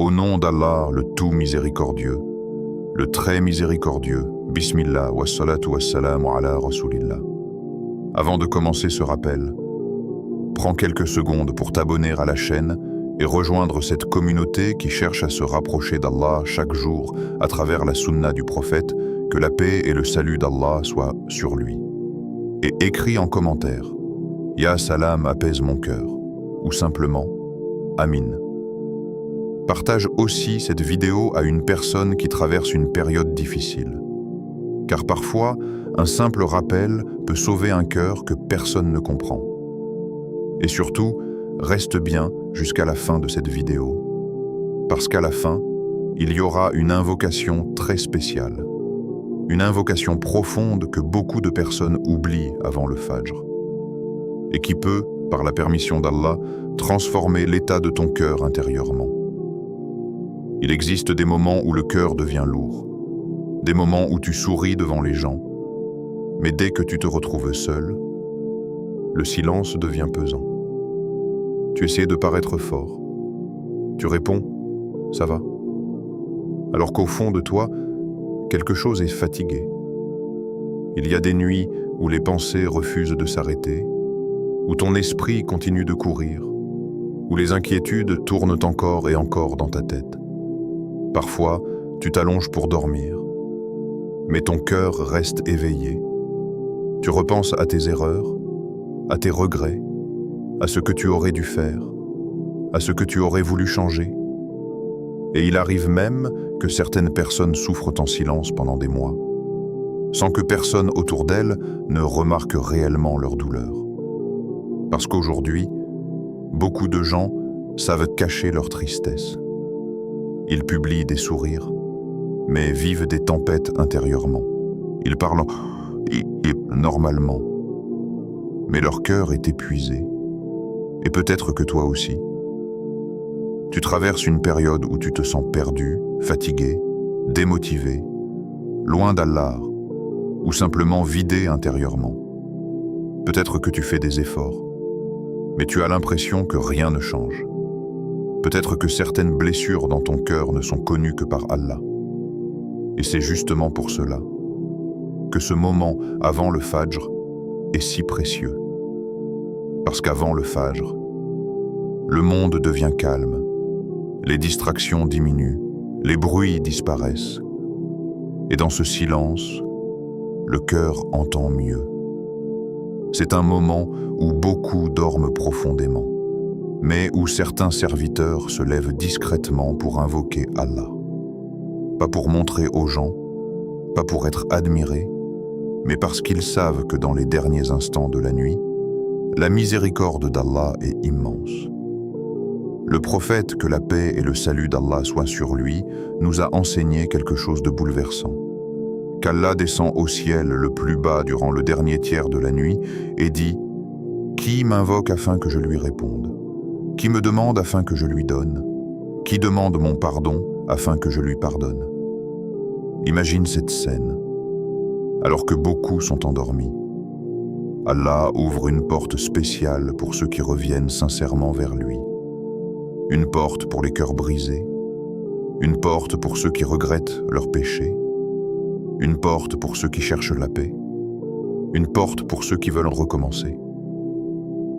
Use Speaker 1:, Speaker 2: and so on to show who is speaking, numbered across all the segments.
Speaker 1: Au nom d'Allah, le tout miséricordieux, le très miséricordieux, Bismillah, wassalatu wassalamu ala Rasulillah. Avant de commencer ce rappel, prends quelques secondes pour t'abonner à la chaîne et rejoindre cette communauté qui cherche à se rapprocher d'Allah chaque jour à travers la sunna du prophète, que la paix et le salut d'Allah soient sur lui. Et écris en commentaire « Ya salam apaise mon cœur » ou simplement « Amin ». Partage aussi cette vidéo à une personne qui traverse une période difficile. Car parfois, un simple rappel peut sauver un cœur que personne ne comprend. Et surtout, reste bien jusqu'à la fin de cette vidéo. Parce qu'à la fin, il y aura une invocation très spéciale. Une invocation profonde que beaucoup de personnes oublient avant le Fajr. Et qui peut, par la permission d'Allah, transformer l'état de ton cœur intérieurement. Il existe des moments où le cœur devient lourd, des moments où tu souris devant les gens, mais dès que tu te retrouves seul, le silence devient pesant. Tu essaies de paraître fort. Tu réponds « ça va », alors qu'au fond de toi, quelque chose est fatigué. Il y a des nuits où les pensées refusent de s'arrêter, où ton esprit continue de courir, où les inquiétudes tournent encore et encore dans ta tête. Parfois, tu t'allonges pour dormir, mais ton cœur reste éveillé. Tu repenses à tes erreurs, à tes regrets, à ce que tu aurais dû faire, à ce que tu aurais voulu changer. Et il arrive même que certaines personnes souffrent en silence pendant des mois, sans que personne autour d'elles ne remarque réellement leur douleur. Parce qu'aujourd'hui, beaucoup de gens savent cacher leur tristesse. Ils publient des sourires, mais vivent des tempêtes intérieurement. Ils parlent normalement, mais leur cœur est épuisé. Et peut-être que toi aussi. Tu traverses une période où tu te sens perdu, fatigué, démotivé, loin d'Allah, ou simplement vidé intérieurement. Peut-être que tu fais des efforts, mais tu as l'impression que rien ne change. Peut-être que certaines blessures dans ton cœur ne sont connues que par Allah. Et c'est justement pour cela que ce moment avant le Fajr est si précieux. Parce qu'avant le Fajr, le monde devient calme, les distractions diminuent, les bruits disparaissent. Et dans ce silence, le cœur entend mieux. C'est un moment où beaucoup dorment profondément, mais où certains serviteurs se lèvent discrètement pour invoquer Allah. Pas pour montrer aux gens, pas pour être admirés, mais parce qu'ils savent que dans les derniers instants de la nuit, la miséricorde d'Allah est immense. Le prophète, que la paix et le salut d'Allah soient sur lui, nous a enseigné quelque chose de bouleversant. Qu'Allah descend au ciel le plus bas durant le dernier tiers de la nuit et dit « Qui m'invoque afin que je lui réponde ? Qui me demande afin que je lui donne ? Qui demande mon pardon afin que je lui pardonne ?» Imagine cette scène, alors que beaucoup sont endormis. Allah ouvre une porte spéciale pour ceux qui reviennent sincèrement vers lui. Une porte pour les cœurs brisés, une porte pour ceux qui regrettent leurs péchés, une porte pour ceux qui cherchent la paix, une porte pour ceux qui veulent recommencer.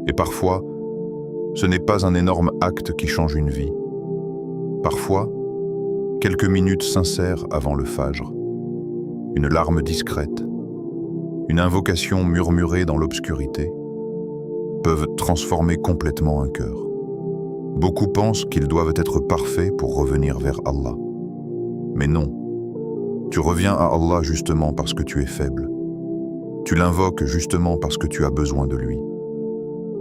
Speaker 1: Et parfois, ce n'est pas un énorme acte qui change une vie. Parfois, quelques minutes sincères avant le Fajr, une larme discrète, une invocation murmurée dans l'obscurité, peuvent transformer complètement un cœur. Beaucoup pensent qu'ils doivent être parfaits pour revenir vers Allah. Mais non, tu reviens à Allah justement parce que tu es faible. Tu l'invoques justement parce que tu as besoin de lui.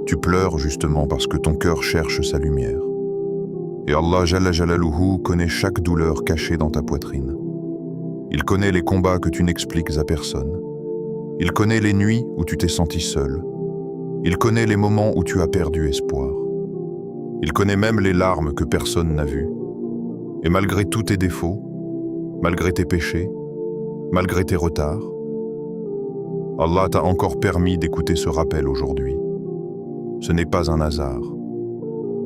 Speaker 1: Tu pleures justement parce que ton cœur cherche sa lumière. Et Allah Jalla Jalaluhu connaît chaque douleur cachée dans ta poitrine. Il connaît les combats que tu n'expliques à personne. Il connaît les nuits où tu t'es senti seul. Il connaît les moments où tu as perdu espoir. Il connaît même les larmes que personne n'a vues. Et malgré tous tes défauts, malgré tes péchés, malgré tes retards, Allah t'a encore permis d'écouter ce rappel aujourd'hui. Ce n'est pas un hasard.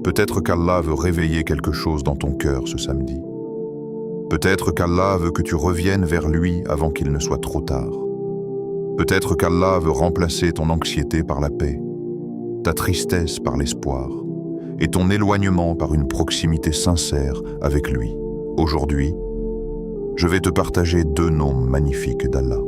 Speaker 1: Peut-être qu'Allah veut réveiller quelque chose dans ton cœur ce samedi. Peut-être qu'Allah veut que tu reviennes vers lui avant qu'il ne soit trop tard. Peut-être qu'Allah veut remplacer ton anxiété par la paix, ta tristesse par l'espoir, et ton éloignement par une proximité sincère avec lui. Aujourd'hui, je vais te partager 2 noms magnifiques d'Allah.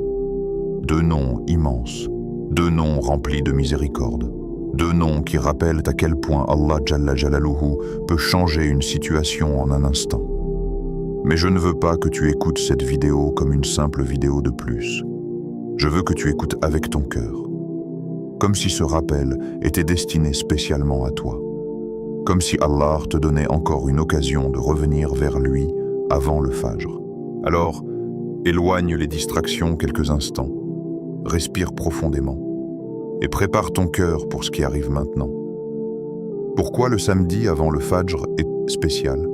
Speaker 1: 2 noms immenses, 2 noms remplis de miséricorde, 2 noms qui rappellent à quel point Allah Jalla Jalaluhu peut changer une situation en un instant. Mais je ne veux pas que tu écoutes cette vidéo comme une simple vidéo de plus. Je veux que tu écoutes avec ton cœur, comme si ce rappel était destiné spécialement à toi, comme si Allah te donnait encore une occasion de revenir vers lui avant le Fajr. Alors, éloigne les distractions quelques instants, respire profondément et prépare ton cœur pour ce qui arrive maintenant. Pourquoi le samedi avant le Fajr est spécial?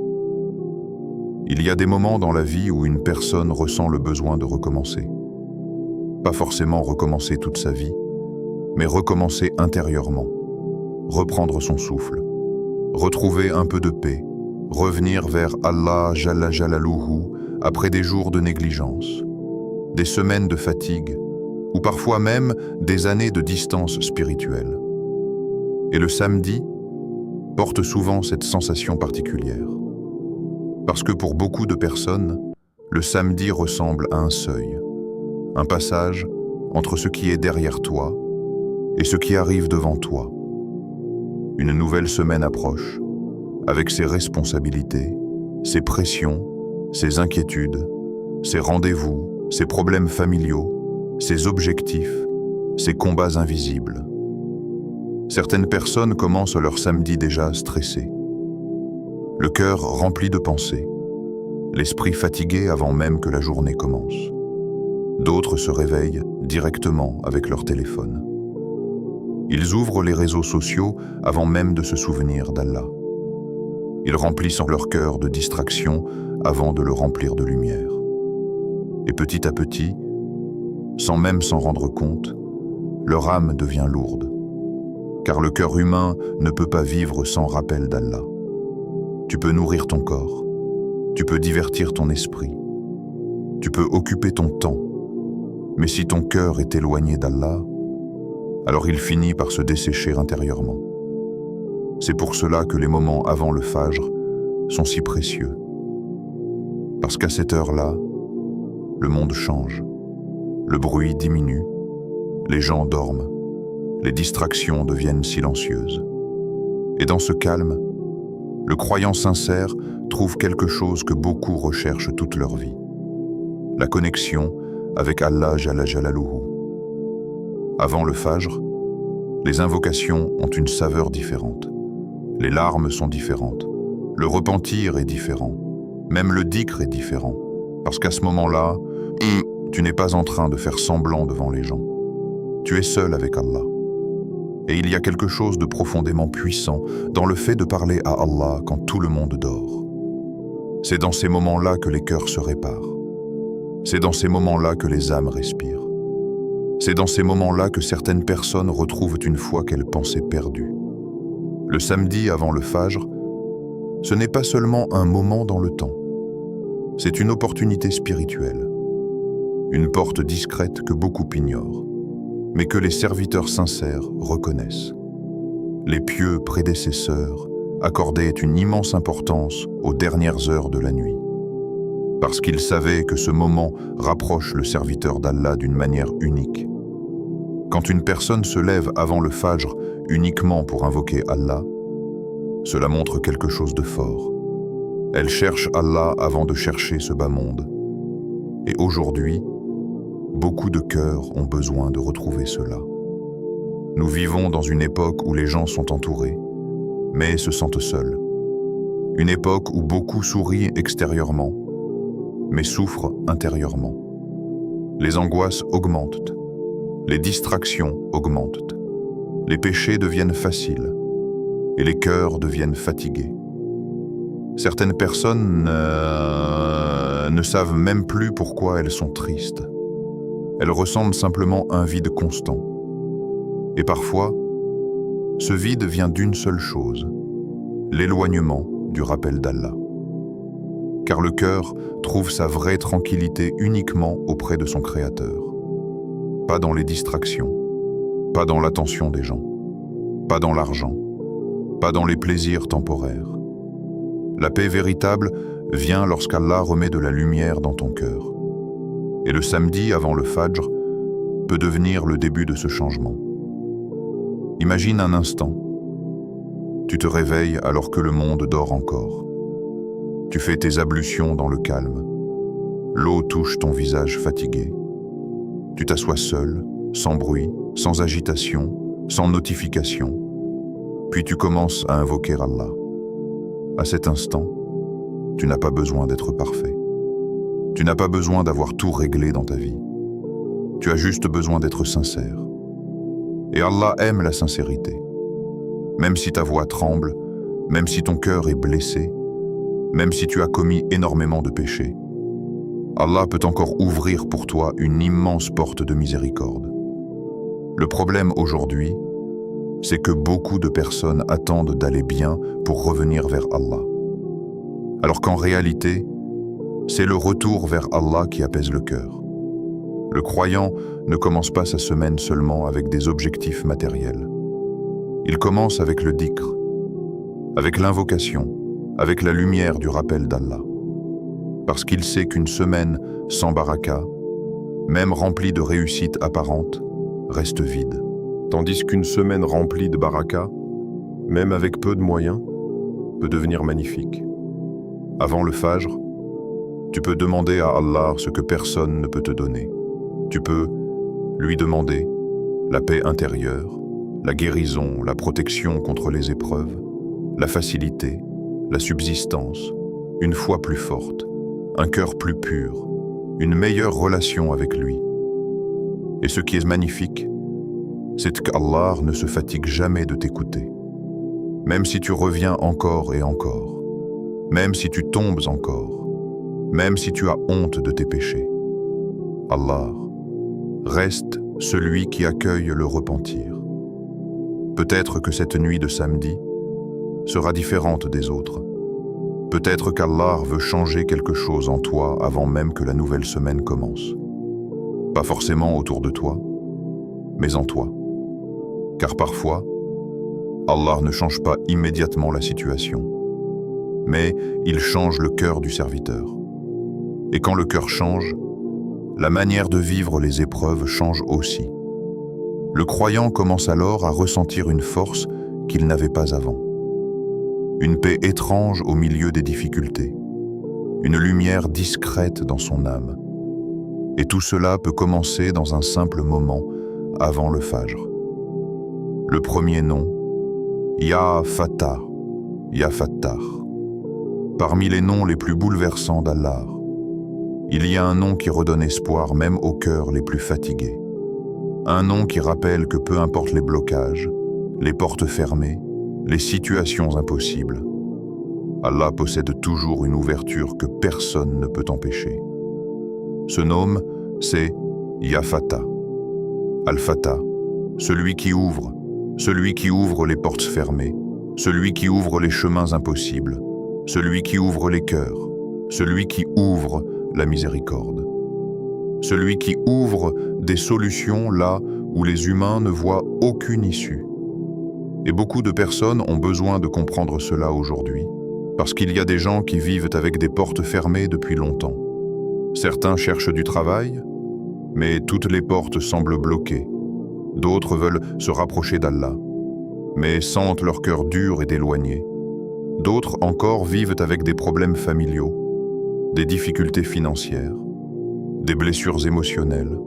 Speaker 1: Il y a des moments dans la vie où une personne ressent le besoin de recommencer. Pas forcément recommencer toute sa vie, mais recommencer intérieurement, reprendre son souffle, retrouver un peu de paix, revenir vers Allah Jalla Jalaluhu après des jours de négligence, des semaines de fatigue, ou parfois même des années de distance spirituelle. Et le samedi porte souvent cette sensation particulière. Parce que pour beaucoup de personnes, le samedi ressemble à un seuil, un passage entre ce qui est derrière toi et ce qui arrive devant toi. Une nouvelle semaine approche, avec ses responsabilités, ses pressions, ses inquiétudes, ses rendez-vous, ses problèmes familiaux, ses objectifs, ses combats invisibles. Certaines personnes commencent leur samedi déjà stressées, le cœur rempli de pensées, l'esprit fatigué avant même que la journée commence. D'autres se réveillent directement avec leur téléphone. Ils ouvrent les réseaux sociaux avant même de se souvenir d'Allah. Ils remplissent leur cœur de distractions avant de le remplir de lumière. Et petit à petit, sans même s'en rendre compte, leur âme devient lourde. Car le cœur humain ne peut pas vivre sans rappel d'Allah. Tu peux nourrir ton corps, tu peux divertir ton esprit, tu peux occuper ton temps, mais si ton cœur est éloigné d'Allah, alors il finit par se dessécher intérieurement. C'est pour cela que les moments avant le Fajr sont si précieux. Parce qu'à cette heure-là, le monde change, le bruit diminue, les gens dorment, les distractions deviennent silencieuses. Et dans ce calme, le croyant sincère trouve quelque chose que beaucoup recherchent toute leur vie. La connexion avec Allah Jalla Jalaluhu. Avant le Fajr, les invocations ont une saveur différente. Les larmes sont différentes. Le repentir est différent. Même le dhikr est différent. Parce qu'à ce moment-là, tu n'es pas en train de faire semblant devant les gens. Tu es seul avec Allah. Et il y a quelque chose de profondément puissant dans le fait de parler à Allah quand tout le monde dort. C'est dans ces moments-là que les cœurs se réparent. C'est dans ces moments-là que les âmes respirent. C'est dans ces moments-là que certaines personnes retrouvent une foi qu'elles pensaient perdue. Le samedi avant le Fajr, ce n'est pas seulement un moment dans le temps. C'est une opportunité spirituelle. Une porte discrète que beaucoup ignorent, mais que les serviteurs sincères reconnaissent. Les pieux prédécesseurs accordaient une immense importance aux dernières heures de la nuit, parce qu'ils savaient que ce moment rapproche le serviteur d'Allah d'une manière unique. Quand une personne se lève avant le Fajr uniquement pour invoquer Allah, cela montre quelque chose de fort. Elle cherche Allah avant de chercher ce bas monde. Et aujourd'hui, beaucoup de cœurs ont besoin de retrouver cela. Nous vivons dans une époque où les gens sont entourés, mais se sentent seuls. Une époque où beaucoup sourient extérieurement, mais souffrent intérieurement. Les angoisses augmentent, les distractions augmentent, les péchés deviennent faciles et les cœurs deviennent fatigués. Certaines personnes ne savent même plus pourquoi elles sont tristes. Elles ressentent simplement un vide constant. Et parfois, ce vide vient d'une seule chose, l'éloignement du rappel d'Allah. Car le cœur trouve sa vraie tranquillité uniquement auprès de son Créateur. Pas dans les distractions, pas dans l'attention des gens, pas dans l'argent, pas dans les plaisirs temporaires. La paix véritable vient lorsqu'Allah remet de la lumière dans ton cœur. Et le samedi avant le Fajr peut devenir le début de ce changement. Imagine un instant. Tu te réveilles alors que le monde dort encore. Tu fais tes ablutions dans le calme. L'eau touche ton visage fatigué. Tu t'assois seul, sans bruit, sans agitation, sans notification. Puis tu commences à invoquer Allah. À cet instant, tu n'as pas besoin d'être parfait. Tu n'as pas besoin d'avoir tout réglé dans ta vie. Tu as juste besoin d'être sincère. Et Allah aime la sincérité. Même si ta voix tremble, même si ton cœur est blessé, même si tu as commis énormément de péchés, Allah peut encore ouvrir pour toi une immense porte de miséricorde. Le problème aujourd'hui, c'est que beaucoup de personnes attendent d'aller bien pour revenir vers Allah. Alors qu'en réalité, c'est le retour vers Allah qui apaise le cœur. Le croyant ne commence pas sa semaine seulement avec des objectifs matériels. Il commence avec le dhikr, avec l'invocation, avec la lumière du rappel d'Allah. Parce qu'il sait qu'une semaine sans baraka, même remplie de réussite apparente, reste vide. Tandis qu'une semaine remplie de baraka, même avec peu de moyens, peut devenir magnifique. Avant le Fajr, tu peux demander à Allah ce que personne ne peut te donner. Tu peux lui demander la paix intérieure, la guérison, la protection contre les épreuves, la facilité, la subsistance, une foi plus forte, un cœur plus pur, une meilleure relation avec lui. Et ce qui est magnifique, c'est qu'Allah ne se fatigue jamais de t'écouter. Même si tu reviens encore et encore, même si tu tombes encore, même si tu as honte de tes péchés, Allah reste celui qui accueille le repentir. Peut-être que cette nuit de samedi sera différente des autres. Peut-être qu'Allah veut changer quelque chose en toi avant même que la nouvelle semaine commence. Pas forcément autour de toi, mais en toi. Car parfois, Allah ne change pas immédiatement la situation, mais il change le cœur du serviteur. Et quand le cœur change, la manière de vivre les épreuves change aussi. Le croyant commence alors à ressentir une force qu'il n'avait pas avant. Une paix étrange au milieu des difficultés. Une lumière discrète dans son âme. Et tout cela peut commencer dans un simple moment avant le Fajr. Le premier nom, Ya Fattah, Ya Fattar. Parmi les noms les plus bouleversants d'Allah, il y a un nom qui redonne espoir même aux cœurs les plus fatigués. Un nom qui rappelle que peu importe les blocages, les portes fermées, les situations impossibles, Allah possède toujours une ouverture que personne ne peut empêcher. Ce nom, c'est Ya Fattah. Al-Fattah, celui qui ouvre les portes fermées, celui qui ouvre les chemins impossibles, celui qui ouvre les cœurs, celui qui ouvre la miséricorde. Celui qui ouvre des solutions là où les humains ne voient aucune issue. Et beaucoup de personnes ont besoin de comprendre cela aujourd'hui, parce qu'il y a des gens qui vivent avec des portes fermées depuis longtemps. Certains cherchent du travail, mais toutes les portes semblent bloquées. D'autres veulent se rapprocher d'Allah, mais sentent leur cœur dur et éloigné. D'autres encore vivent avec des problèmes familiaux, des difficultés financières, des blessures émotionnelles,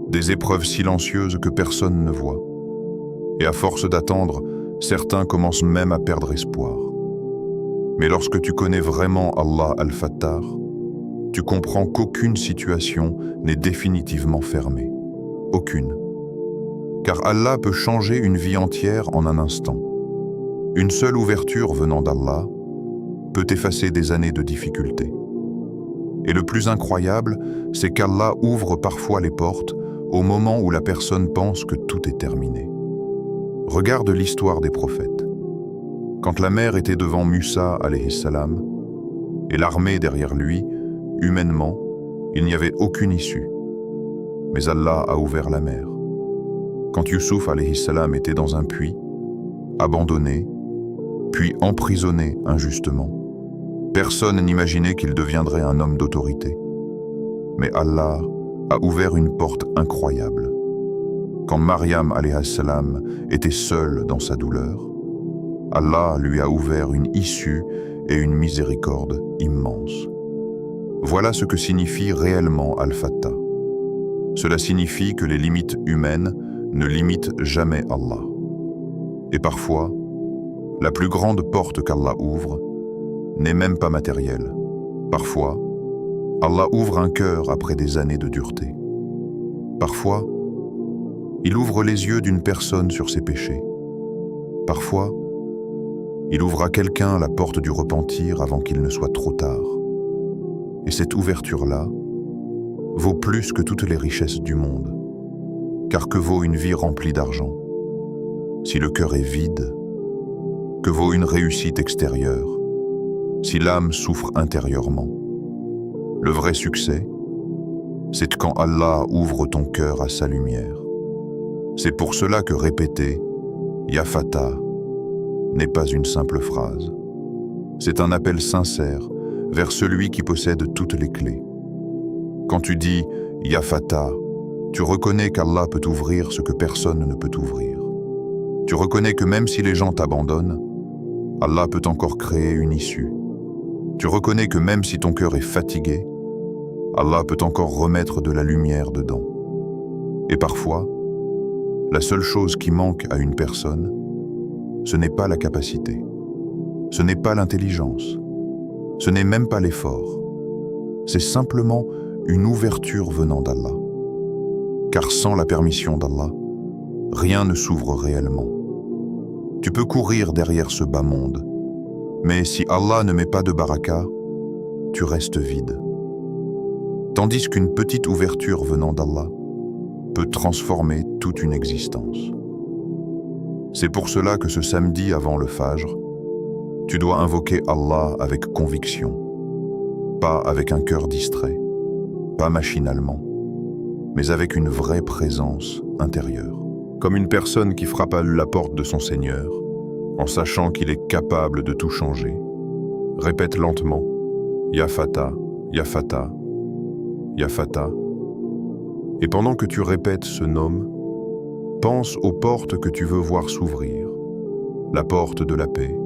Speaker 1: des épreuves silencieuses que personne ne voit. Et à force d'attendre, certains commencent même à perdre espoir. Mais lorsque tu connais vraiment Allah Al-Fattar, tu comprends qu'aucune situation n'est définitivement fermée. Aucune. Car Allah peut changer une vie entière en un instant. Une seule ouverture venant d'Allah peut effacer des années de difficultés. Et le plus incroyable, c'est qu'Allah ouvre parfois les portes au moment où la personne pense que tout est terminé. Regarde l'histoire des prophètes. Quand la mer était devant Musa alayhi salam et l'armée derrière lui, humainement, il n'y avait aucune issue. Mais Allah a ouvert la mer. Quand Youssouf alayhi salam était dans un puits, abandonné, puis emprisonné injustement, personne n'imaginait qu'il deviendrait un homme d'autorité. Mais Allah a ouvert une porte incroyable. Quand Maryam alayhi salam était seule dans sa douleur, Allah lui a ouvert une issue et une miséricorde immense. Voilà ce que signifie réellement Al-Fattah. Cela signifie que les limites humaines ne limitent jamais Allah. Et parfois, la plus grande porte qu'Allah ouvre n'est même pas matérielle. Parfois, Allah ouvre un cœur après des années de dureté. Parfois, il ouvre les yeux d'une personne sur ses péchés. Parfois, il ouvre à quelqu'un la porte du repentir avant qu'il ne soit trop tard. Et cette ouverture-là vaut plus que toutes les richesses du monde. Car que vaut une vie remplie d'argent si le cœur est vide? Que vaut une réussite extérieure si l'âme souffre intérieurement? Le vrai succès, c'est quand Allah ouvre ton cœur à sa lumière. C'est pour cela que répéter « Ya Fattah » n'est pas une simple phrase. C'est un appel sincère vers celui qui possède toutes les clés. Quand tu dis « Ya Fattah », tu reconnais qu'Allah peut ouvrir ce que personne ne peut ouvrir. Tu reconnais que même si les gens t'abandonnent, Allah peut encore créer une issue. Tu reconnais que même si ton cœur est fatigué, Allah peut encore remettre de la lumière dedans. Et parfois, la seule chose qui manque à une personne, ce n'est pas la capacité, ce n'est pas l'intelligence, ce n'est même pas l'effort. C'est simplement une ouverture venant d'Allah. Car sans la permission d'Allah, rien ne s'ouvre réellement. Tu peux courir derrière ce bas monde, mais si Allah ne met pas de baraka, tu restes vide. Tandis qu'une petite ouverture venant d'Allah peut transformer toute une existence. C'est pour cela que ce samedi avant le Fajr, tu dois invoquer Allah avec conviction, pas avec un cœur distrait, pas machinalement, mais avec une vraie présence intérieure. Comme une personne qui frappe à la porte de son Seigneur, en sachant qu'il est capable de tout changer. Répète lentement « Ya Fattah, Ya Fattah, Ya Fattah ». Et pendant que tu répètes ce nom, pense aux portes que tu veux voir s'ouvrir. La porte de la paix,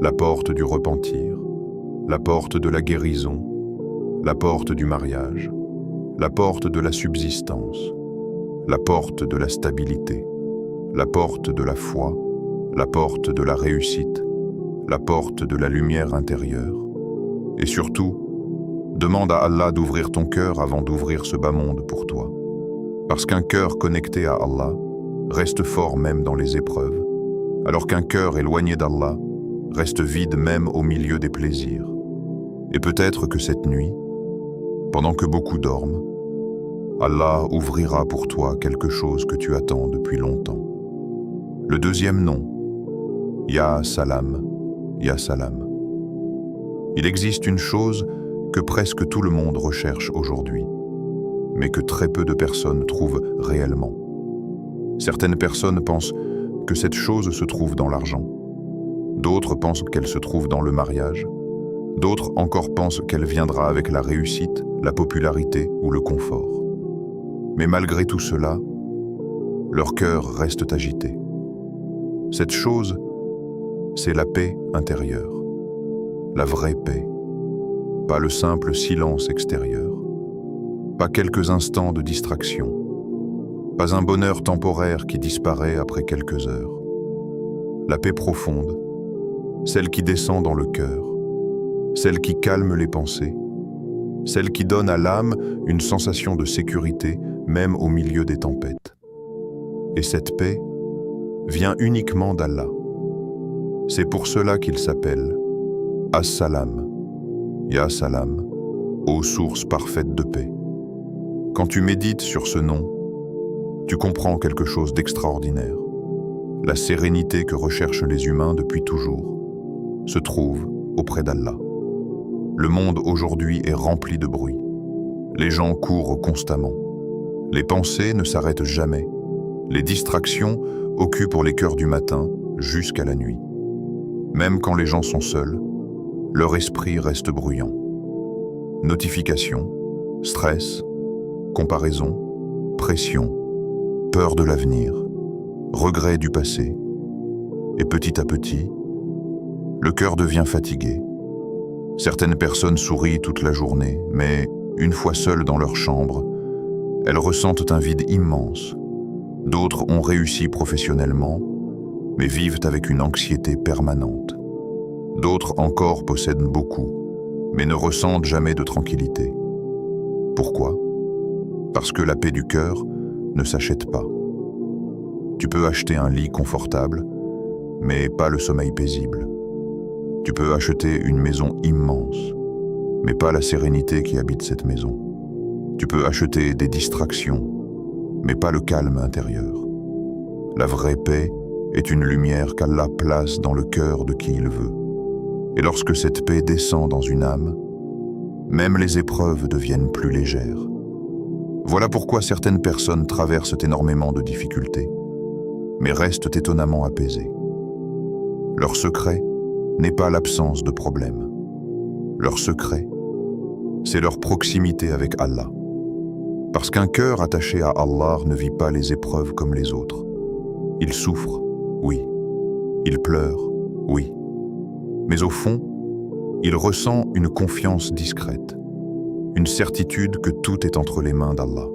Speaker 1: la porte du repentir, la porte de la guérison, la porte du mariage, la porte de la subsistance, la porte de la stabilité, la porte de la foi, la porte de la réussite, la porte de la lumière intérieure. Et surtout, demande à Allah d'ouvrir ton cœur avant d'ouvrir ce bas monde pour toi. Parce qu'un cœur connecté à Allah reste fort même dans les épreuves, alors qu'un cœur éloigné d'Allah reste vide même au milieu des plaisirs. Et peut-être que cette nuit, pendant que beaucoup dorment, Allah ouvrira pour toi quelque chose que tu attends depuis longtemps. Le deuxième nom, Ya Salam, Ya Salam. Il existe une chose que presque tout le monde recherche aujourd'hui, mais que très peu de personnes trouvent réellement. Certaines personnes pensent que cette chose se trouve dans l'argent. D'autres pensent qu'elle se trouve dans le mariage. D'autres encore pensent qu'elle viendra avec la réussite, la popularité ou le confort. Mais malgré tout cela, leur cœur reste agité. Cette chose, c'est la paix intérieure, la vraie paix, pas le simple silence extérieur, pas quelques instants de distraction, pas un bonheur temporaire qui disparaît après quelques heures. La paix profonde, celle qui descend dans le cœur, celle qui calme les pensées, celle qui donne à l'âme une sensation de sécurité même au milieu des tempêtes. Et cette paix vient uniquement d'Allah. C'est pour cela qu'il s'appelle As-Salam, Ya Salam, ô source parfaite de paix. Quand tu médites sur ce nom, tu comprends quelque chose d'extraordinaire. La sérénité que recherchent les humains depuis toujours, se trouve auprès d'Allah. Le monde aujourd'hui est rempli de bruit. Les gens courent constamment. Les pensées ne s'arrêtent jamais. Les distractions occupent les cœurs du matin jusqu'à la nuit. Même quand les gens sont seuls, leur esprit reste bruyant. Notifications, stress, comparaison, pression, peur de l'avenir, regret du passé. Et petit à petit, le cœur devient fatigué. Certaines personnes sourient toute la journée, mais une fois seules dans leur chambre, elles ressentent un vide immense. D'autres ont réussi professionnellement, mais vivent avec une anxiété permanente. D'autres encore possèdent beaucoup, mais ne ressentent jamais de tranquillité. Pourquoi? Parce que la paix du cœur ne s'achète pas. Tu peux acheter un lit confortable, mais pas le sommeil paisible. Tu peux acheter une maison immense, mais pas la sérénité qui habite cette maison. Tu peux acheter des distractions, mais pas le calme intérieur. La vraie paix est une lumière qu'Allah place dans le cœur de qui il veut. Et lorsque cette paix descend dans une âme, même les épreuves deviennent plus légères. Voilà pourquoi certaines personnes traversent énormément de difficultés, mais restent étonnamment apaisées. Leur secret n'est pas l'absence de problèmes. Leur secret, c'est leur proximité avec Allah. Parce qu'un cœur attaché à Allah ne vit pas les épreuves comme les autres. Il souffre, oui. Il pleure, oui. Mais au fond, il ressent une confiance discrète, une certitude que tout est entre les mains d'Allah.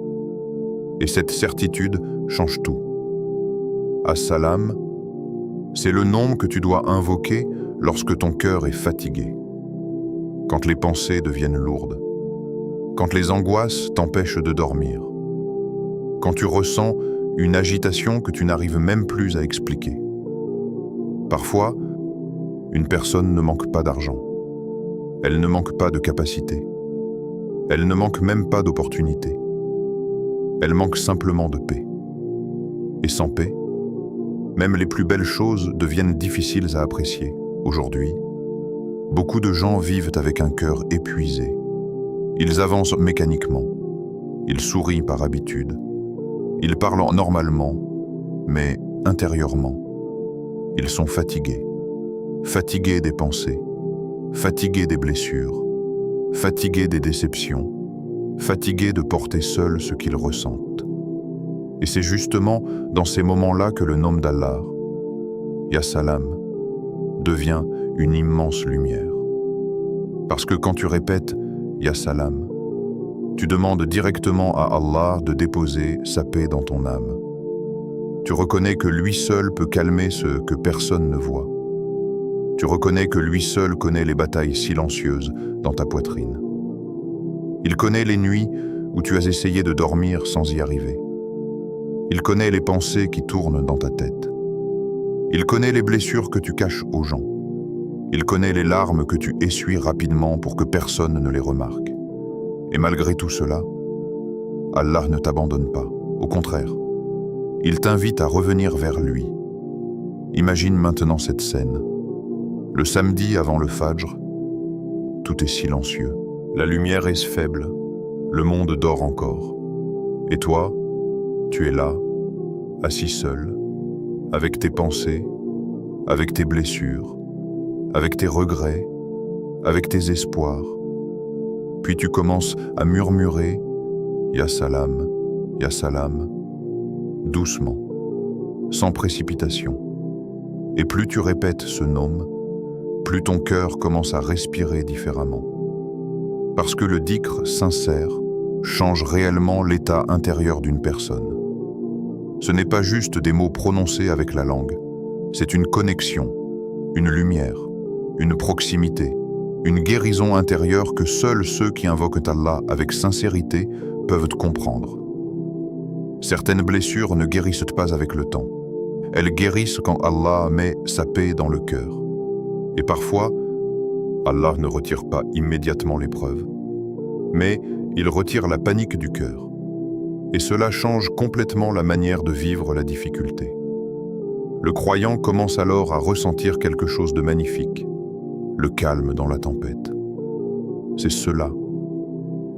Speaker 1: Et cette certitude change tout. As-Salam, c'est le nom que tu dois invoquer lorsque ton cœur est fatigué, quand les pensées deviennent lourdes, quand les angoisses t'empêchent de dormir, quand tu ressens une agitation que tu n'arrives même plus à expliquer. Parfois, une personne ne manque pas d'argent, elle ne manque pas de capacité, elle ne manque même pas d'opportunité, elle manque simplement de paix. Et sans paix, même les plus belles choses deviennent difficiles à apprécier. Aujourd'hui, beaucoup de gens vivent avec un cœur épuisé. Ils avancent mécaniquement, ils sourient par habitude, ils parlent normalement, mais intérieurement, ils sont fatigués. Fatigués des pensées, fatigués des blessures, fatigués des déceptions, fatigués de porter seuls ce qu'ils ressentent. Et c'est justement dans ces moments-là que le nom d'Allah, Ya Salam, devient une immense lumière. Parce que quand tu répètes Ya Salam, tu demandes directement à Allah de déposer sa paix dans ton âme. Tu reconnais que lui seul peut calmer ce que personne ne voit. Tu reconnais que lui seul connaît les batailles silencieuses dans ta poitrine. Il connaît les nuits où tu as essayé de dormir sans y arriver. Il connaît les pensées qui tournent dans ta tête. Il connaît les blessures que tu caches aux gens. Il connaît les larmes que tu essuies rapidement pour que personne ne les remarque. Et malgré tout cela, Allah ne t'abandonne pas. Au contraire, il t'invite à revenir vers lui. Imagine maintenant cette scène. Le samedi avant le Fajr, tout est silencieux. La lumière est faible. Le monde dort encore. Et toi, tu es là, assis seul, avec tes pensées, avec tes blessures, avec tes regrets, avec tes espoirs. Puis tu commences à murmurer « Ya Salam, Ya Salam », doucement, sans précipitation. Et plus tu répètes ce nom, plus ton cœur commence à respirer différemment. Parce que le dhikr sincère change réellement l'état intérieur d'une personne. Ce n'est pas juste des mots prononcés avec la langue, c'est une connexion, une lumière, une proximité, une guérison intérieure que seuls ceux qui invoquent Allah avec sincérité peuvent comprendre. Certaines blessures ne guérissent pas avec le temps. Elles guérissent quand Allah met sa paix dans le cœur. Et parfois, Allah ne retire pas immédiatement l'épreuve, mais il retire la panique du cœur. Et cela change complètement la manière de vivre la difficulté. Le croyant commence alors à ressentir quelque chose de magnifique. le calme dans la tempête. C'est cela,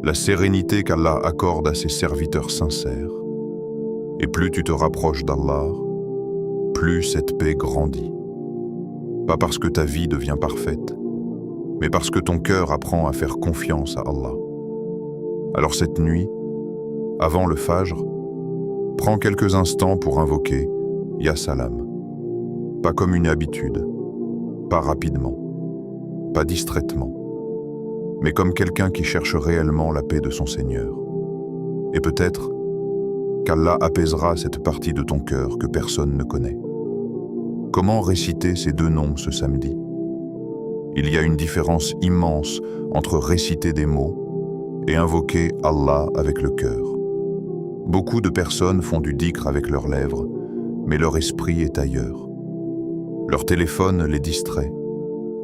Speaker 1: la sérénité qu'Allah accorde à ses serviteurs sincères. Et plus tu te rapproches d'Allah, plus cette paix grandit. Pas parce que ta vie devient parfaite, mais parce que ton cœur apprend à faire confiance à Allah. Alors cette nuit, avant le Fajr, prends quelques instants pour invoquer Ya Salam. Pas comme une habitude, pas rapidement, pas distraitement, mais comme quelqu'un qui cherche réellement la paix de son Seigneur. Et peut-être qu'Allah apaisera cette partie de ton cœur que personne ne connaît. Comment réciter ces deux noms ce samedi? Il y a une différence immense entre réciter des mots et invoquer Allah avec le cœur. Beaucoup de personnes font du dhikr avec leurs lèvres, mais leur esprit est ailleurs. Leur téléphone les distrait,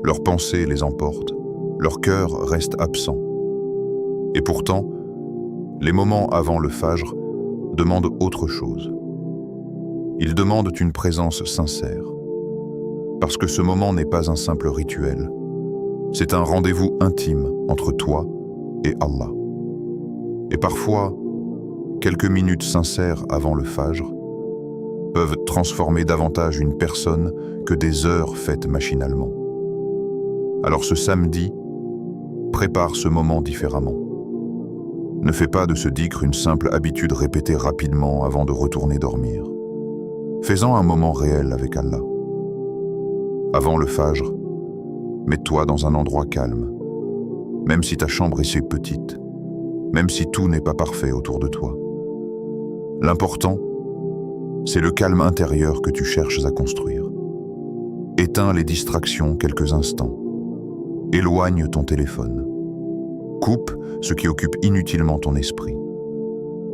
Speaker 1: leurs pensées les emportent, leur cœur reste absent. Et pourtant, les moments avant le Fajr demandent autre chose. Ils demandent une présence sincère. Parce que ce moment n'est pas un simple rituel, c'est un rendez-vous intime entre toi et Allah. Et parfois, quelques minutes sincères avant le Fajr peuvent transformer davantage une personne que des heures faites machinalement. Alors ce samedi, prépare ce moment différemment. Ne fais pas de ce dhikr une simple habitude répétée rapidement avant de retourner dormir. Fais-en un moment réel avec Allah. Avant le Fajr, mets-toi dans un endroit calme, même si ta chambre est si petite, même si tout n'est pas parfait autour de toi. L'important, c'est le calme intérieur que tu cherches à construire. Éteins les distractions quelques instants. Éloigne ton téléphone. Coupe ce qui occupe inutilement ton esprit.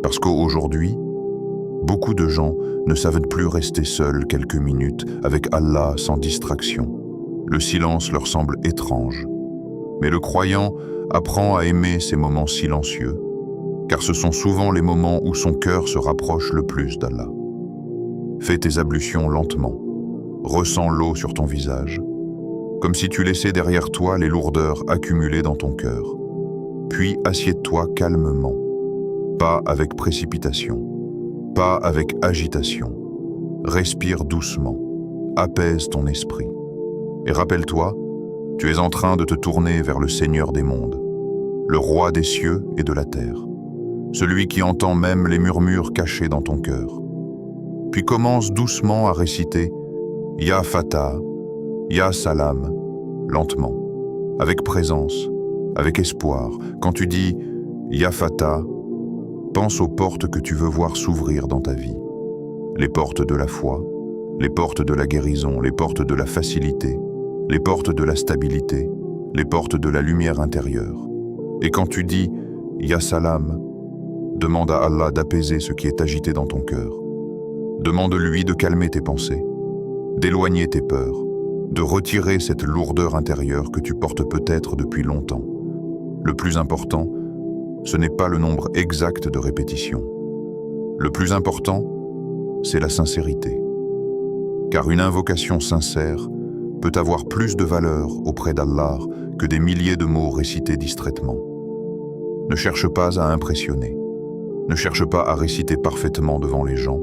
Speaker 1: Parce qu'aujourd'hui, beaucoup de gens ne savent plus rester seuls quelques minutes avec Allah sans distraction. Le silence leur semble étrange. Mais le croyant apprend à aimer ces moments silencieux, car ce sont souvent les moments où son cœur se rapproche le plus d'Allah. Fais tes ablutions lentement. Ressens l'eau sur ton visage, comme si tu laissais derrière toi les lourdeurs accumulées dans ton cœur. Puis assieds-toi calmement, pas avec précipitation, pas avec agitation. Respire doucement, apaise ton esprit. Et rappelle-toi, tu es en train de te tourner vers le Seigneur des mondes, le Roi des cieux et de la terre, celui qui entend même les murmures cachés dans ton cœur. Puis commence doucement à réciter Ya Fatah, Ya Salam, lentement, avec présence, avec espoir. Quand tu dis Ya Fatah, pense aux portes que tu veux voir s'ouvrir dans ta vie. Les portes de la foi, les portes de la guérison, les portes de la facilité, les portes de la stabilité, les portes de la lumière intérieure. Et quand tu dis Ya Salam, demande à Allah d'apaiser ce qui est agité dans ton cœur. Demande-lui de calmer tes pensées, d'éloigner tes peurs, de retirer cette lourdeur intérieure que tu portes peut-être depuis longtemps. Le plus important, ce n'est pas le nombre exact de répétitions. Le plus important, c'est la sincérité. Car une invocation sincère peut avoir plus de valeur auprès d'Allah que des milliers de mots récités distraitement. Ne cherche pas à impressionner. Ne cherche pas à réciter parfaitement devant les gens.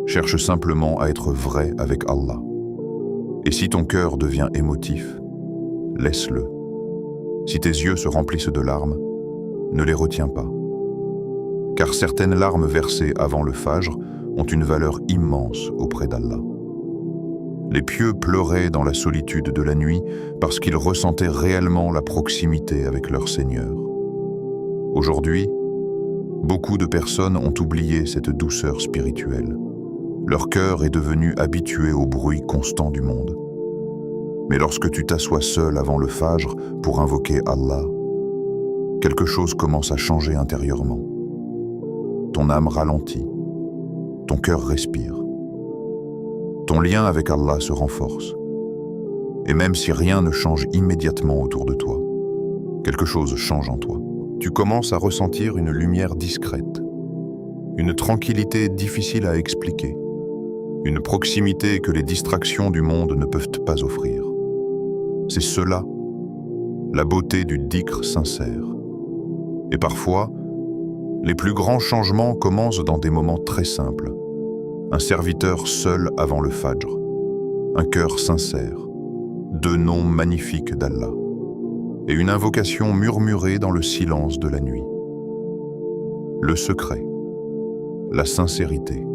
Speaker 1: Cherche simplement à être vrai avec Allah. Et si ton cœur devient émotif, laisse-le. Si tes yeux se remplissent de larmes, ne les retiens pas. Car certaines larmes versées avant le Fajr ont une valeur immense auprès d'Allah. Les pieux pleuraient dans la solitude de la nuit parce qu'ils ressentaient réellement la proximité avec leur Seigneur. Aujourd'hui, beaucoup de personnes ont oublié cette douceur spirituelle. Leur cœur est devenu habitué au bruit constant du monde. Mais lorsque tu t'assois seul avant le Fajr pour invoquer Allah, quelque chose commence à changer intérieurement. Ton âme ralentit, ton cœur respire. Ton lien avec Allah se renforce. Et même si rien ne change immédiatement autour de toi, quelque chose change en toi. Tu commences à ressentir une lumière discrète, une tranquillité difficile à expliquer, une proximité que les distractions du monde ne peuvent pas offrir. C'est cela la beauté du dhikr sincère. Et parfois, les plus grands changements commencent dans des moments très simples. Un serviteur seul avant le Fajr, un cœur sincère, 2 noms magnifiques d'Allah, et une invocation murmurée dans le silence de la nuit. Le secret, la sincérité.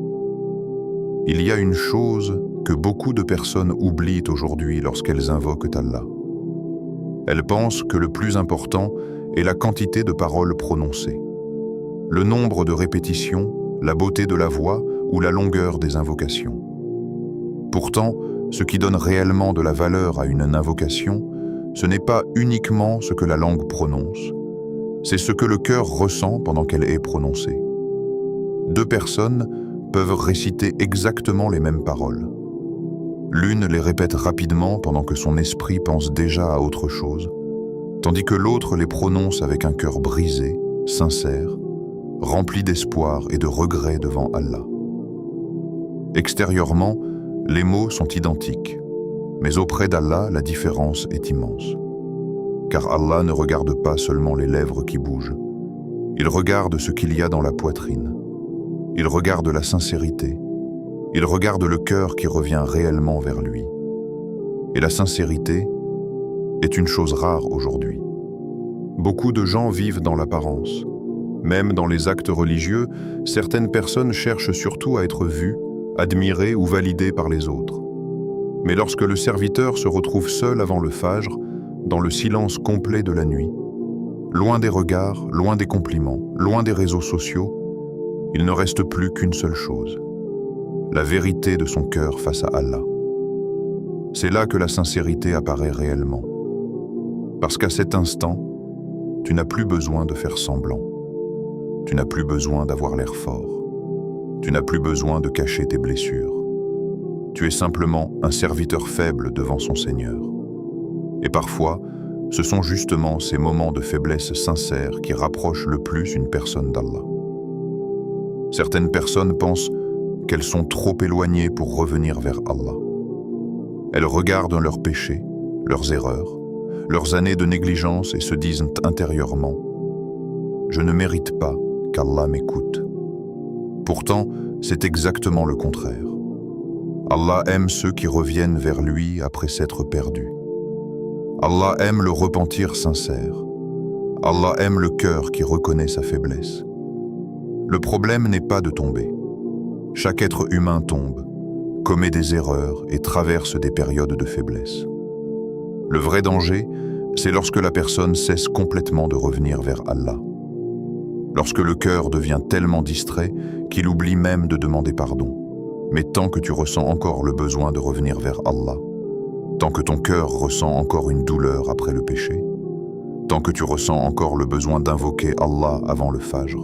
Speaker 1: Il y a une chose que beaucoup de personnes oublient aujourd'hui lorsqu'elles invoquent Allah. Elles pensent que le plus important est la quantité de paroles prononcées, le nombre de répétitions, la beauté de la voix ou la longueur des invocations. Pourtant, ce qui donne réellement de la valeur à une invocation, ce n'est pas uniquement ce que la langue prononce, c'est ce que le cœur ressent pendant qu'elle est prononcée. 2 personnes peuvent réciter exactement les mêmes paroles. L'une les répète rapidement pendant que son esprit pense déjà à autre chose, tandis que l'autre les prononce avec un cœur brisé, sincère, rempli d'espoir et de regret devant Allah. Extérieurement, les mots sont identiques, mais auprès d'Allah, la différence est immense. Car Allah ne regarde pas seulement les lèvres qui bougent, il regarde ce qu'il y a dans la poitrine. Il regarde la sincérité, il regarde le cœur qui revient réellement vers lui. Et la sincérité est une chose rare aujourd'hui. Beaucoup de gens vivent dans l'apparence. Même dans les actes religieux, certaines personnes cherchent surtout à être vues, admirées ou validées par les autres. Mais lorsque le serviteur se retrouve seul avant le Fajr, dans le silence complet de la nuit, loin des regards, loin des compliments, loin des réseaux sociaux, il ne reste plus qu'une seule chose, la vérité de son cœur face à Allah. C'est là que la sincérité apparaît réellement. Parce qu'à cet instant, tu n'as plus besoin de faire semblant. Tu n'as plus besoin d'avoir l'air fort. Tu n'as plus besoin de cacher tes blessures. Tu es simplement un serviteur faible devant son Seigneur. Et parfois, ce sont justement ces moments de faiblesse sincère qui rapprochent le plus une personne d'Allah. Certaines personnes pensent qu'elles sont trop éloignées pour revenir vers Allah. Elles regardent leurs péchés, leurs erreurs, leurs années de négligence et se disent intérieurement « Je ne mérite pas qu'Allah m'écoute ». Pourtant, c'est exactement le contraire. Allah aime ceux qui reviennent vers lui après s'être perdus. Allah aime le repentir sincère. Allah aime le cœur qui reconnaît sa faiblesse. Le problème n'est pas de tomber. Chaque être humain tombe, commet des erreurs et traverse des périodes de faiblesse. Le vrai danger, c'est lorsque la personne cesse complètement de revenir vers Allah. Lorsque le cœur devient tellement distrait qu'il oublie même de demander pardon. Mais tant que tu ressens encore le besoin de revenir vers Allah, tant que ton cœur ressent encore une douleur après le péché, tant que tu ressens encore le besoin d'invoquer Allah avant le Fajr,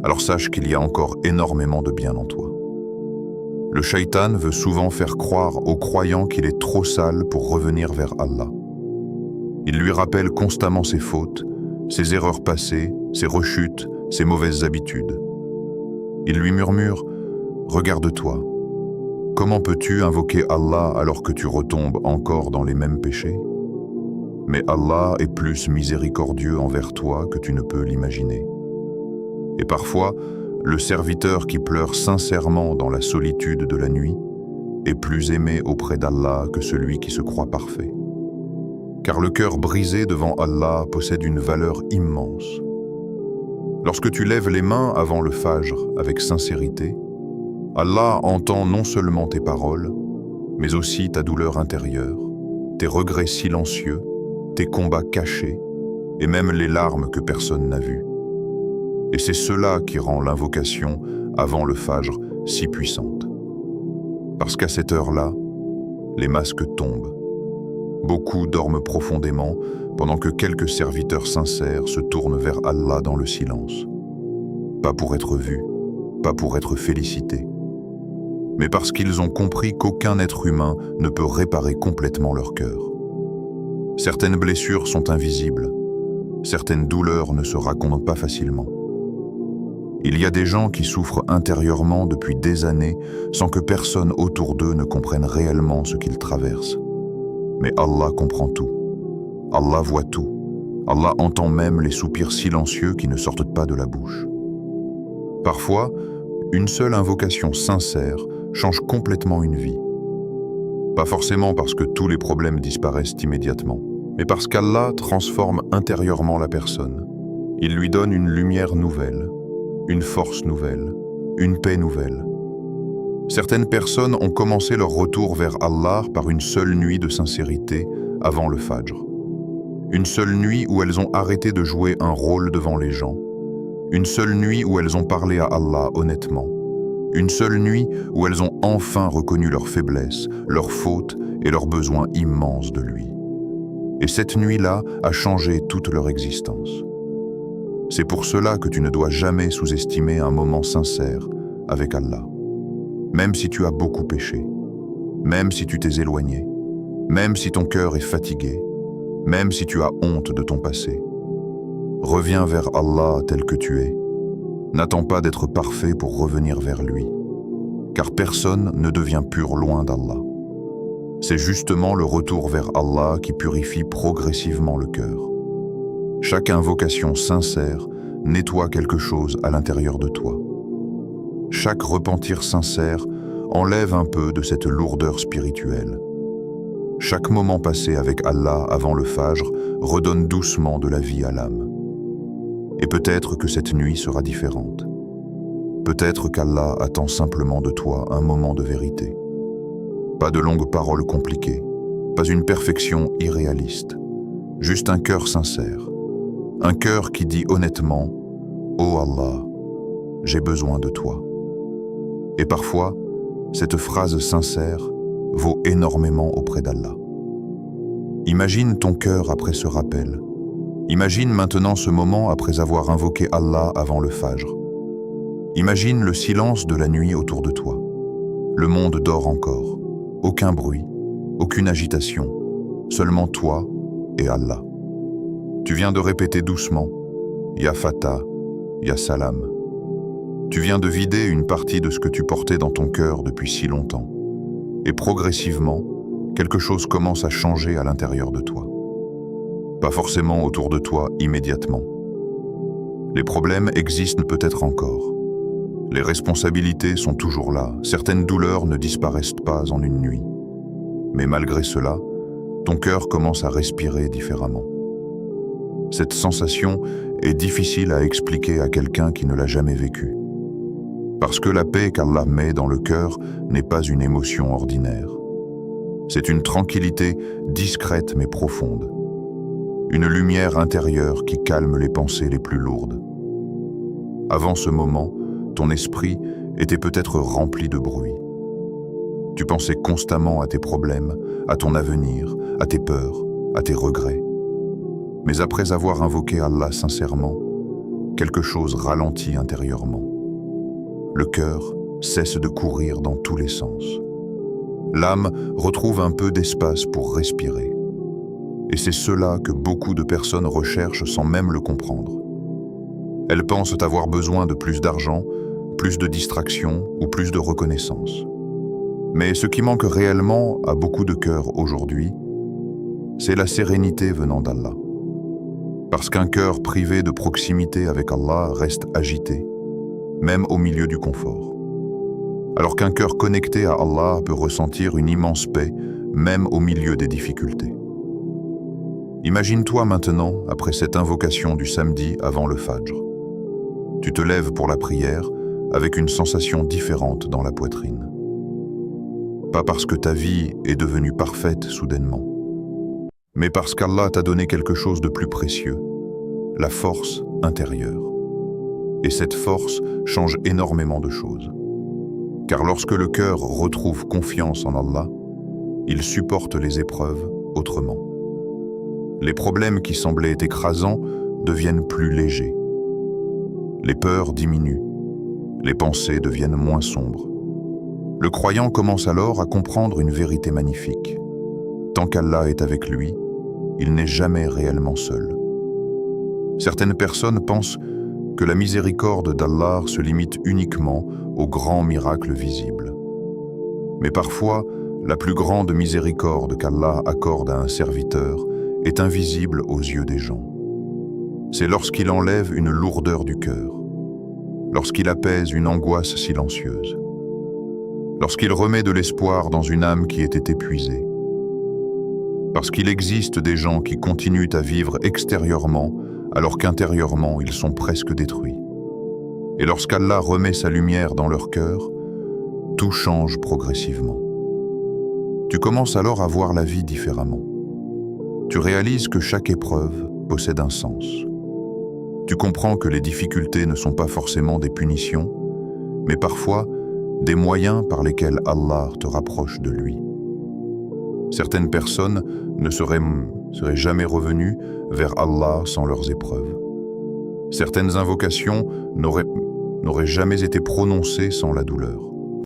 Speaker 1: alors sache qu'il y a encore énormément de bien en toi. Le shaitan veut souvent faire croire aux croyants qu'il est trop sale pour revenir vers Allah. Il lui rappelle constamment ses fautes, ses erreurs passées, ses rechutes, ses mauvaises habitudes. Il lui murmure « Regarde-toi, comment peux-tu invoquer Allah alors que tu retombes encore dans les mêmes péchés ? Mais Allah est plus miséricordieux envers toi que tu ne peux l'imaginer. » Et parfois, le serviteur qui pleure sincèrement dans la solitude de la nuit est plus aimé auprès d'Allah que celui qui se croit parfait. Car le cœur brisé devant Allah possède une valeur immense. Lorsque tu lèves les mains avant le Fajr avec sincérité, Allah entend non seulement tes paroles, mais aussi ta douleur intérieure, tes regrets silencieux, tes combats cachés et même les larmes que personne n'a vues. Et c'est cela qui rend l'invocation avant le Fajr si puissante. Parce qu'à cette heure-là, les masques tombent. Beaucoup dorment profondément pendant que quelques serviteurs sincères se tournent vers Allah dans le silence. Pas pour être vus, pas pour être félicités, mais parce qu'ils ont compris qu'aucun être humain ne peut réparer complètement leur cœur. Certaines blessures sont invisibles, certaines douleurs ne se racontent pas facilement. Il y a des gens qui souffrent intérieurement depuis des années sans que personne autour d'eux ne comprenne réellement ce qu'ils traversent. Mais Allah comprend tout. Allah voit tout. Allah entend même les soupirs silencieux qui ne sortent pas de la bouche. Parfois, une seule invocation sincère change complètement une vie. Pas forcément parce que tous les problèmes disparaissent immédiatement, mais parce qu'Allah transforme intérieurement la personne. Il lui donne une lumière nouvelle, une force nouvelle, une paix nouvelle. Certaines personnes ont commencé leur retour vers Allah par une seule nuit de sincérité avant le Fajr. Une seule nuit où elles ont arrêté de jouer un rôle devant les gens. Une seule nuit où elles ont parlé à Allah honnêtement. Une seule nuit où elles ont enfin reconnu leurs faiblesses, leurs fautes et leurs besoins immenses de lui. Et cette nuit-là a changé toute leur existence. C'est pour cela que tu ne dois jamais sous-estimer un moment sincère avec Allah. Même si tu as beaucoup péché, même si tu t'es éloigné, même si ton cœur est fatigué, même si tu as honte de ton passé. Reviens vers Allah tel que tu es. N'attends pas d'être parfait pour revenir vers lui, car personne ne devient pur loin d'Allah. C'est justement le retour vers Allah qui purifie progressivement le cœur. Chaque invocation sincère nettoie quelque chose à l'intérieur de toi. Chaque repentir sincère enlève un peu de cette lourdeur spirituelle. Chaque moment passé avec Allah avant le Fajr redonne doucement de la vie à l'âme. Et peut-être que cette nuit sera différente. Peut-être qu'Allah attend simplement de toi un moment de vérité. Pas de longues paroles compliquées, pas une perfection irréaliste, juste un cœur sincère. Un cœur qui dit honnêtement « Oh Allah, j'ai besoin de toi ». Et parfois, cette phrase sincère vaut énormément auprès d'Allah. Imagine ton cœur après ce rappel. Imagine maintenant ce moment après avoir invoqué Allah avant le Fajr. Imagine le silence de la nuit autour de toi. Le monde dort encore. Aucun bruit, aucune agitation, seulement toi et Allah. Tu viens de répéter doucement « Ya Fatah, Ya Salam ». Tu viens de vider une partie de ce que tu portais dans ton cœur depuis si longtemps. Et progressivement, quelque chose commence à changer à l'intérieur de toi. Pas forcément autour de toi immédiatement. Les problèmes existent peut-être encore. Les responsabilités sont toujours là. Certaines douleurs ne disparaissent pas en une nuit. Mais malgré cela, ton cœur commence à respirer différemment. Cette sensation est difficile à expliquer à quelqu'un qui ne l'a jamais vécue. Parce que la paix qu'Allah met dans le cœur n'est pas une émotion ordinaire. C'est une tranquillité discrète mais profonde. Une lumière intérieure qui calme les pensées les plus lourdes. Avant ce moment, ton esprit était peut-être rempli de bruit. Tu pensais constamment à tes problèmes, à ton avenir, à tes peurs, à tes regrets. Mais après avoir invoqué Allah sincèrement, quelque chose ralentit intérieurement. Le cœur cesse de courir dans tous les sens. L'âme retrouve un peu d'espace pour respirer. Et c'est cela que beaucoup de personnes recherchent sans même le comprendre. Elles pensent avoir besoin de plus d'argent, plus de distractions ou plus de reconnaissance. Mais ce qui manque réellement à beaucoup de cœurs aujourd'hui, c'est la sérénité venant d'Allah. Parce qu'un cœur privé de proximité avec Allah reste agité, même au milieu du confort. Alors qu'un cœur connecté à Allah peut ressentir une immense paix, même au milieu des difficultés. Imagine-toi maintenant, après cette invocation du samedi avant le Fajr. Tu te lèves pour la prière avec une sensation différente dans la poitrine. Pas parce que ta vie est devenue parfaite soudainement, mais parce qu'Allah t'a donné quelque chose de plus précieux, la force intérieure. Et cette force change énormément de choses. Car lorsque le cœur retrouve confiance en Allah, il supporte les épreuves autrement. Les problèmes qui semblaient écrasants deviennent plus légers. Les peurs diminuent. Les pensées deviennent moins sombres. Le croyant commence alors à comprendre une vérité magnifique. Tant qu'Allah est avec lui, il n'est jamais réellement seul. Certaines personnes pensent que la miséricorde d'Allah se limite uniquement aux grands miracles visibles. Mais parfois, la plus grande miséricorde qu'Allah accorde à un serviteur est invisible aux yeux des gens. C'est lorsqu'il enlève une lourdeur du cœur, lorsqu'il apaise une angoisse silencieuse, lorsqu'il remet de l'espoir dans une âme qui était épuisée. Parce qu'il existe des gens qui continuent à vivre extérieurement alors qu'intérieurement ils sont presque détruits. Et lorsqu'Allah remet sa lumière dans leur cœur, tout change progressivement. Tu commences alors à voir la vie différemment. Tu réalises que chaque épreuve possède un sens. Tu comprends que les difficultés ne sont pas forcément des punitions, mais parfois des moyens par lesquels Allah te rapproche de lui. Certaines personnes ne seraient jamais revenues vers Allah sans leurs épreuves. Certaines invocations n'auraient jamais été prononcées sans la douleur.